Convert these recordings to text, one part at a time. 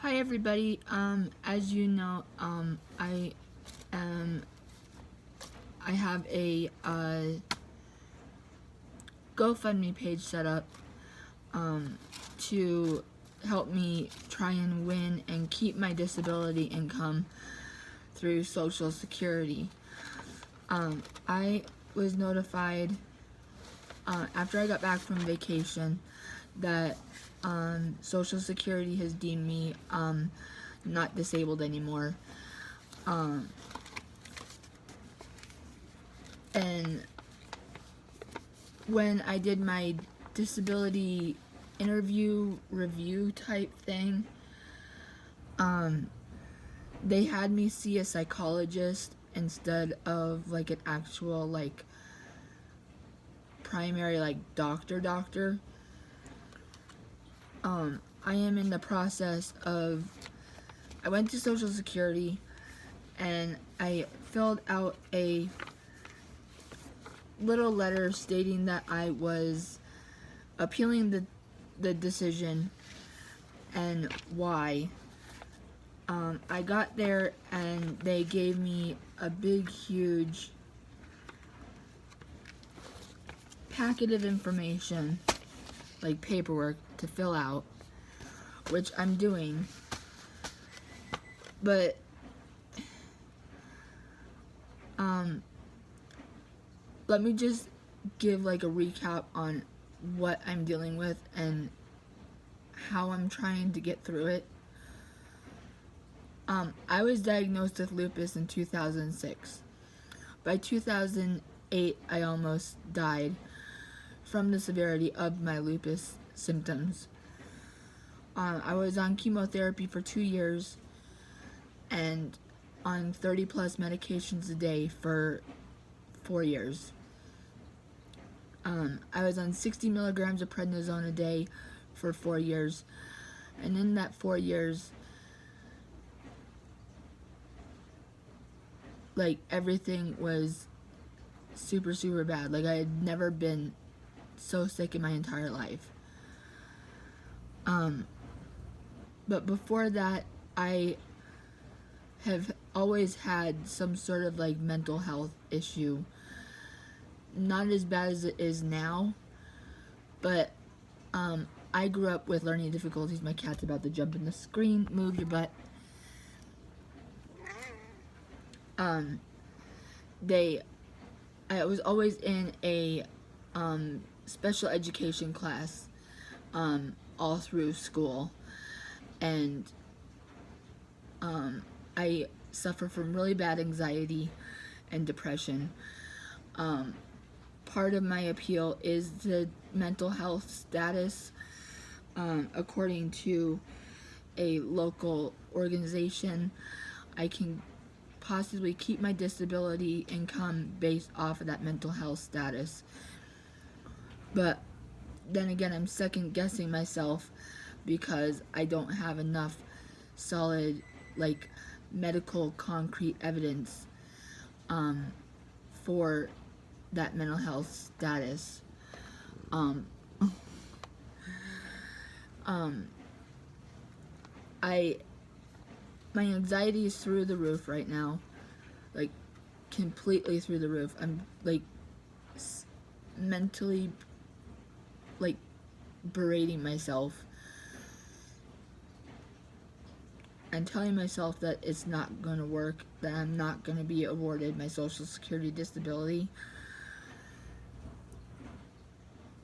Hi everybody. As you know, am I have a GoFundMe page set up to help me try and win and keep my disability income through Social Security. I was notified after I got back from vacation that Social Security has deemed me not disabled anymore. And when I did my disability interview review type thing, they had me see a psychologist instead of like an actual like primary like doctor. I am in the process of, I went to Social Security and I filled out a little letter stating that I was appealing the decision and why. I got there and they gave me a big huge packet of information, like paperwork to fill out, which I'm doing, but let me just give like a recap on what I'm dealing with and how I'm trying to get through it. I was diagnosed with lupus in 2006. By 2008, I almost died from the severity of my lupus symptoms. I was on chemotherapy for 2 years and on 30 plus medications a day for 4 years. I was on 60 milligrams of prednisone a day for 4 years, and in that 4 years, like, everything was super bad. Like, I had never been so sick in my entire life. But before that, I have always had some sort of like mental health issue. Not as bad as it is now, but I grew up with learning difficulties. My cat's about to jump in the screen. Move your butt. I was always in a special education class all through school, and I suffer from really bad anxiety and depression. Part of my appeal is the mental health status, according to a local organization. I can possibly keep my disability income based off of that mental health status. But then again, I'm second guessing myself because I don't have enough solid, like, medical concrete evidence for that mental health status. My anxiety is through the roof right now, like completely through the roof. I'm like mentally like berating myself and telling myself that it's not going to work, that I'm not going to be awarded my Social Security disability.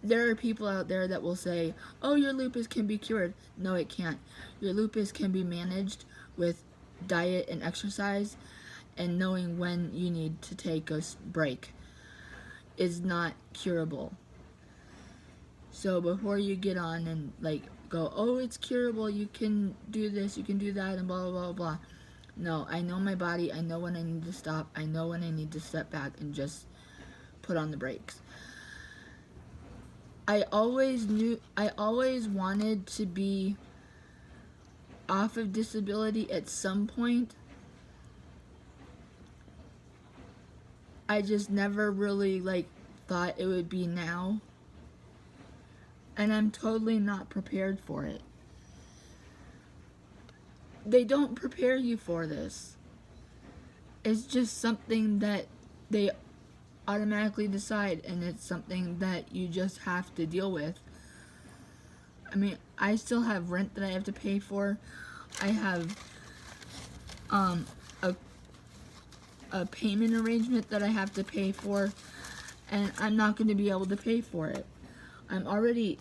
There are people out there that will say, oh, your lupus can be cured. No, it can't. Your lupus can be managed with diet and exercise and knowing when you need to take a break. Is not curable. So before you get on and like go, oh, it's curable, you can do this, you can do that, and blah blah blah. No, I know my body. I know when I need to stop. I know when I need to step back and just put on the brakes. I always wanted to be off of disability at some point. I just never really like thought it would be now. And I'm totally not prepared for it. they don't prepare you for this. It's just something that they automatically decide, and it's something that you just have to deal with. I mean, I still have rent that I have to pay for. I have a payment arrangement that I have to pay for, and I'm not going to be able to pay for it. I'm already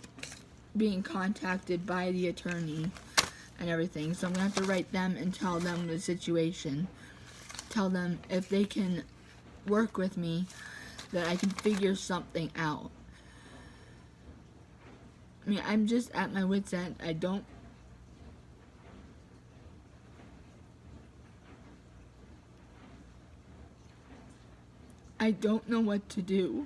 being contacted by the attorney and everything, so I'm going to have to write them and tell them the situation. Tell them if they can work with me, that I can figure something out. I mean, I'm just at my wit's end. I don't know what to do.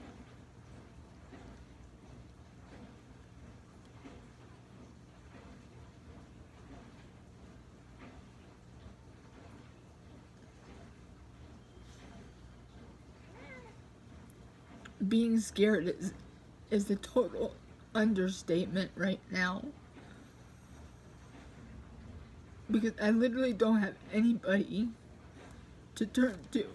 Being scared is the total understatement right now. Because I literally don't have anybody to turn to.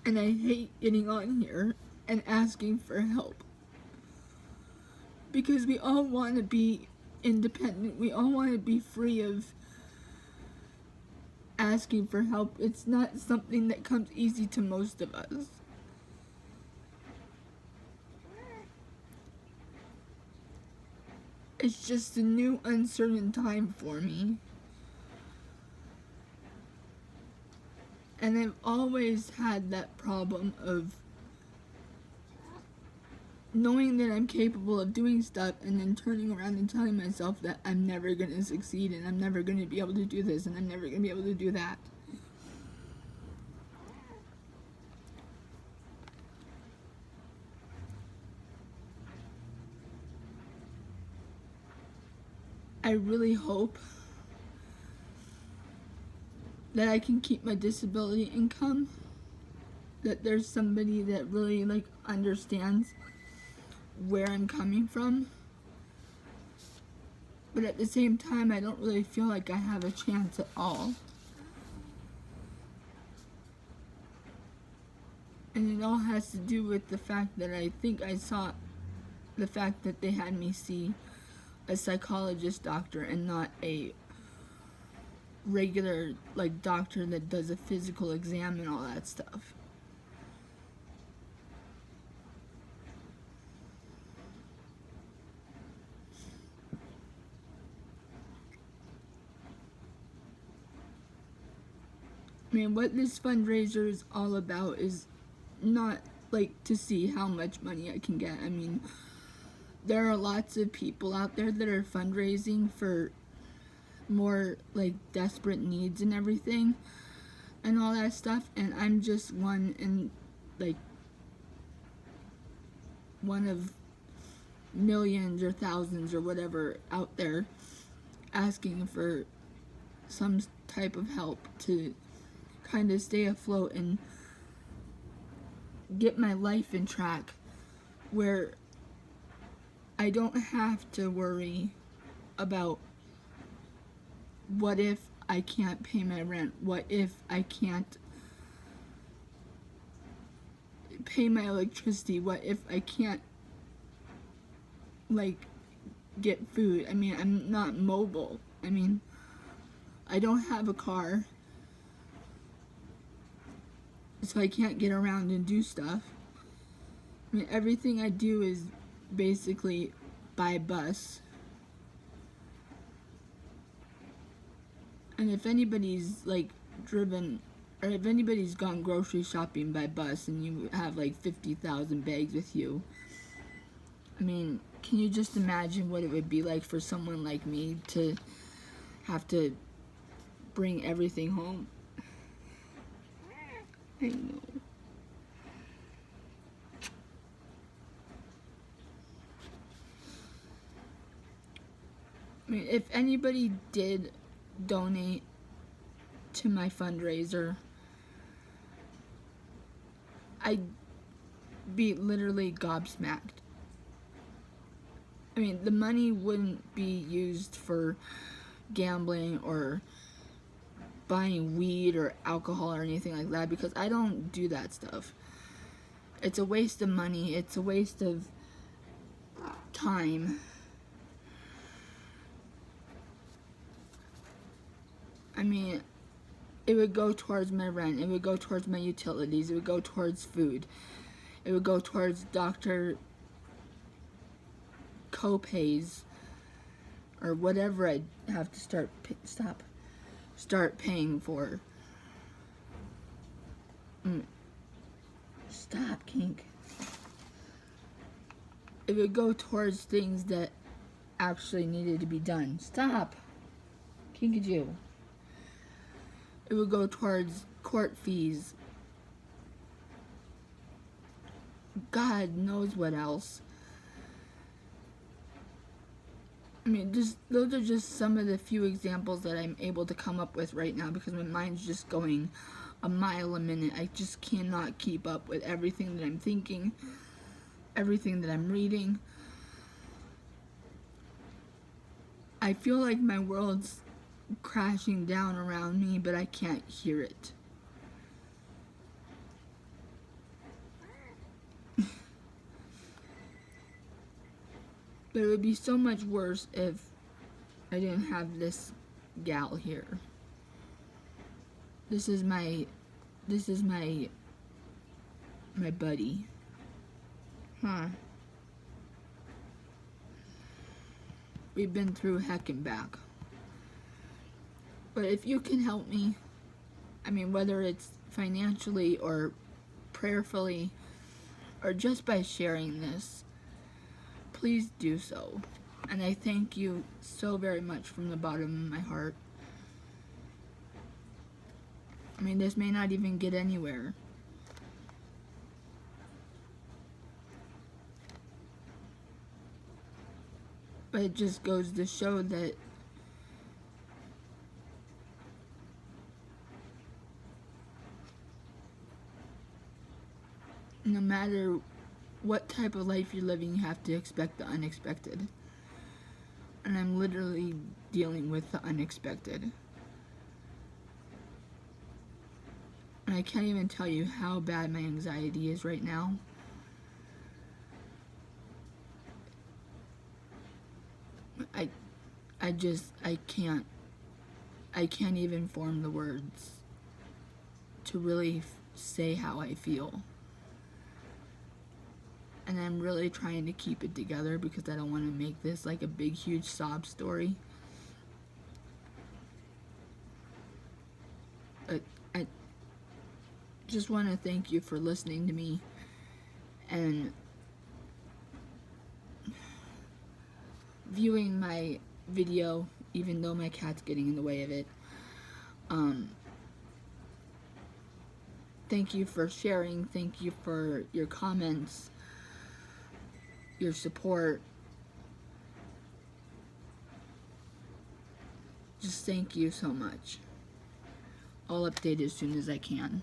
And I hate getting on here and asking for help. Because we all want to be independent. We all want to be free of asking for help. It's not something that comes easy to most of us. It's just a new uncertain time for me. And I've always had that problem of knowing that I'm capable of doing stuff and then turning around and telling myself that I'm never going to succeed and I'm never going to be able to do this and I'm never going to be able to do that. I really hope that I can keep my disability income, that there's somebody that really understands where I'm coming from. But at the same time, I don't really feel like I have a chance at all. And it all has to do with the fact that I think I saw the fact that they had me see a psychologist doctor and not a regular doctor that does a physical exam and all that stuff. I mean, what this fundraiser is all about is not to see how much money I can get. I mean, there are lots of people out there that are fundraising for more desperate needs and everything and all that stuff, and I'm just one in one of millions or thousands or whatever out there asking for some type of help to kind of stay afloat and get my life in track, where I don't have to worry about what if I can't pay my rent, what if I can't pay my electricity, what if I can't get food. I mean, I'm not mobile. I mean, I don't have a car, so I can't get around and do stuff. I mean, everything I do is basically by bus. And if anybody's driven, or if anybody's gone grocery shopping by bus and you have 50,000 bags with you, I mean, can you just imagine what it would be like for someone like me to have to bring everything home? I know. I mean, if anybody did donate to my fundraiser, I be literally gobsmacked. I mean, the money wouldn't be used for gambling or buying weed or alcohol or anything like that, because I don't do that stuff. It's a waste of money. It's a waste of time. I mean, it would go towards my rent. It would go towards my utilities. It would go towards food. It would go towards doctor co-pays or whatever I'd have to start paying for. Stop, kink. It would go towards things that actually needed to be done. Stop, Kinkajou. It would go towards court fees. God knows what else. I mean, those are just some of the few examples that I'm able to come up with right now, because my mind's just going a mile a minute. I just cannot keep up with everything that I'm thinking, everything that I'm reading. I feel like my world's crashing down around me, but I can't hear it. But it would be so much worse if I didn't have this gal here. This is my buddy. Huh. We've been through heck and back. But if you can help me, I mean, whether it's financially or prayerfully or just by sharing this, please do so. And I thank you so very much from the bottom of my heart. I mean, this may not even get anywhere. But it just goes to show that no matter what type of life you're living, you have to expect the unexpected. And I'm literally dealing with the unexpected. And I can't even tell you how bad my anxiety is right now. I can't even form the words to really say how I feel. And I'm really trying to keep it together because I don't want to make this like a big, huge sob story. But I just want to thank you for listening to me and viewing my video, even though my cat's getting in the way of it. Thank you for sharing. Thank you for your comments, your support. Just thank you so much. I'll update as soon as I can.